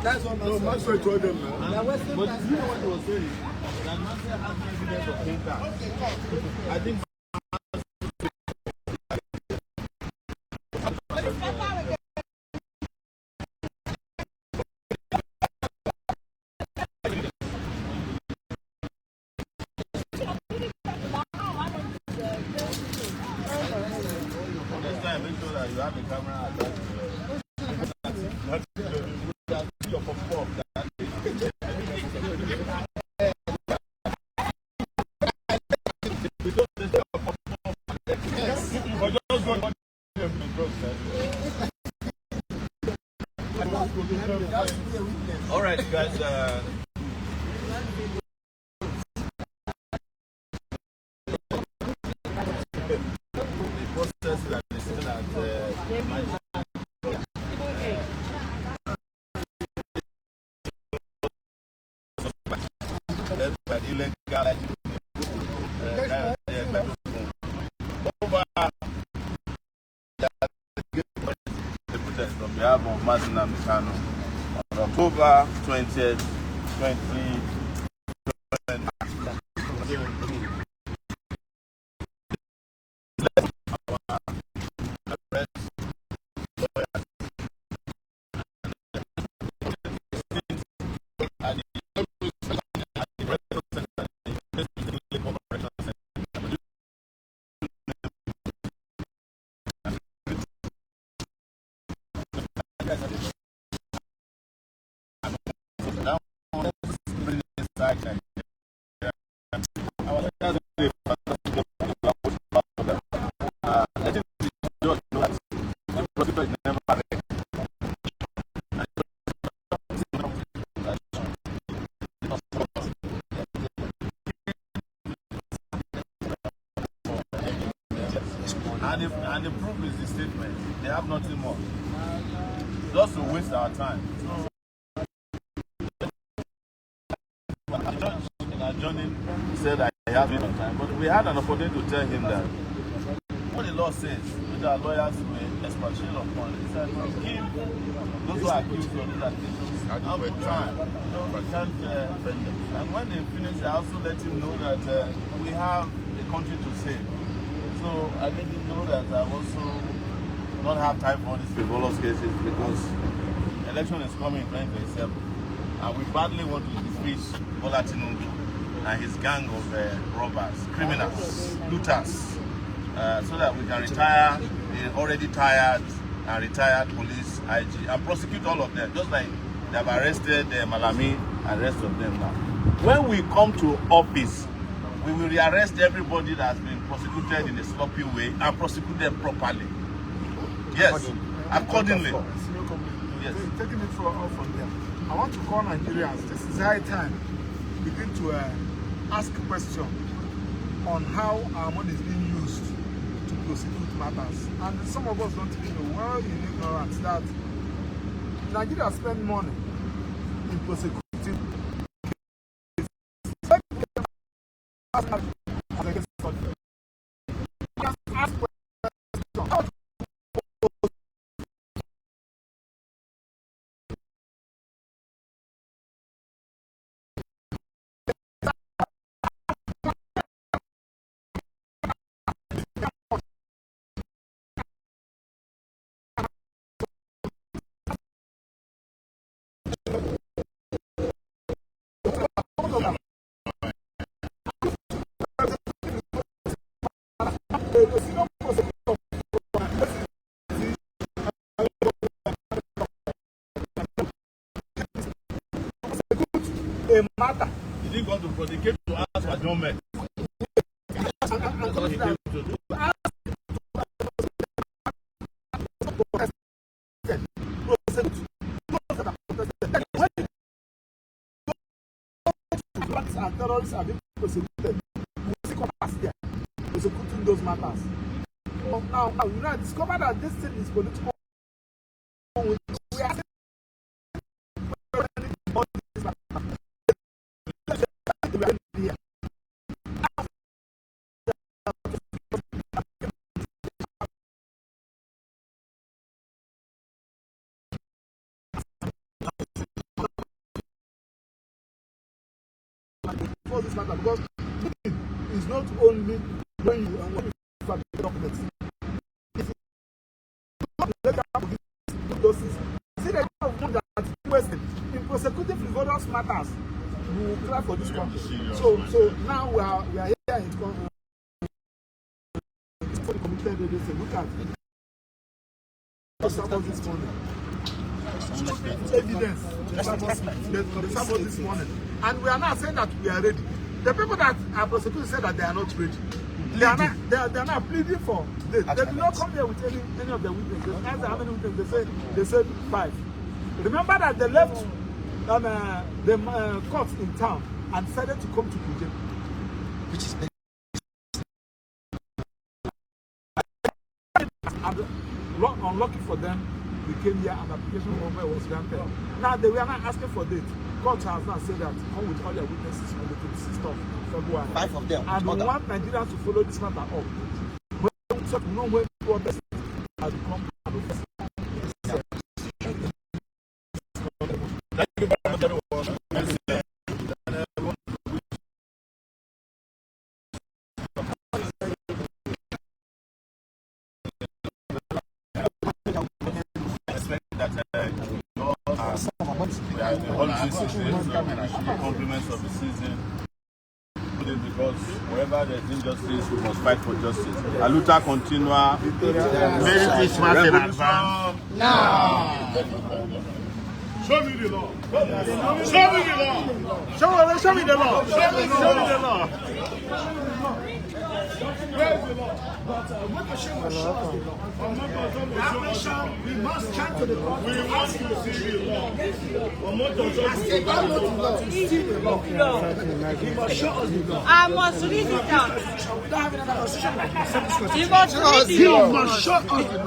That's what no, Maxwell told them now. But you know what he was saying? That Maxwell has no evidence of painter. I think next time make sure that you have a camera attached to your pop-up. All right, guys. The process that is still at illegal over the protest on behalf of Nnamdi Kanu on October 20th, 2020. And the proof is the statement. They have nothing more. Just to waste our time. The judge in adjourning said I have no time, but we had an opportunity to tell him that what the law says, which our lawyers will expatiate upon, is that give those who are accused of these accusations ample time. We can't defend them. And when they finish, I also let him know that we have a country to save. So I let him know that I also don't have time for these frivolous cases because election is coming in 2027, and we badly want to defeat Bola Tinubu and his gang of robbers, criminals, looters, so that we can retire the already tired and retired police IG and prosecute all of them, just like they have arrested Malami and the rest of them now. When we come to office, we will rearrest everybody that has been prosecuted in a sloppy way and prosecute them properly. Yes, accordingly. Yes. Taking it from there, I want to call Nigerians. This is high time begin to ask a question on how our money is being used to prosecute matters. And some of us don't even know, well in ignorance, that Nigeria spend money in prosecuting. A matter. He didn't go to prosecute to ask for adjournment. Terrorists are being prosecuted. Prosecuting those matters. Now, you know, I discovered that this thing is political. for this matter, because it's not only when you and when you find the documents. If you don't let out these doses, see the kind of money that is wasted in prosecuting frivolous matters, you will cry for this country. So now we are here in the committed. They say, look at it. This morning. Evidence. They sabotaged this morning. And we are now saying that we are ready. The people that are prosecuting say that they are not ready. They are not pleading for this. They do not come here with any of the witnesses. They ask how many witnesses. They said 5. Remember that they left the court in town and decided to come to Abuja. Which is unlucky for them, we came here and application over was granted. Now they were not asking for date. Court has now said that come with all their witnesses on the 26th of February. 5 of them. And we want Nigerians to follow this matter up. But we know when protests has become an offense. Thank you very much, everyone. Compliments of the season, because wherever there's injustice, we must fight for justice. A luta continua. Merry Christmas in advance. Now. Show me the law. Show me the law. Show me the law. Show me the law. Where is the law? We must chant to the court. We want to see the law. He must show us the law. I must read it out. We don't have another constitution like this. You must read it out. He must show us the law.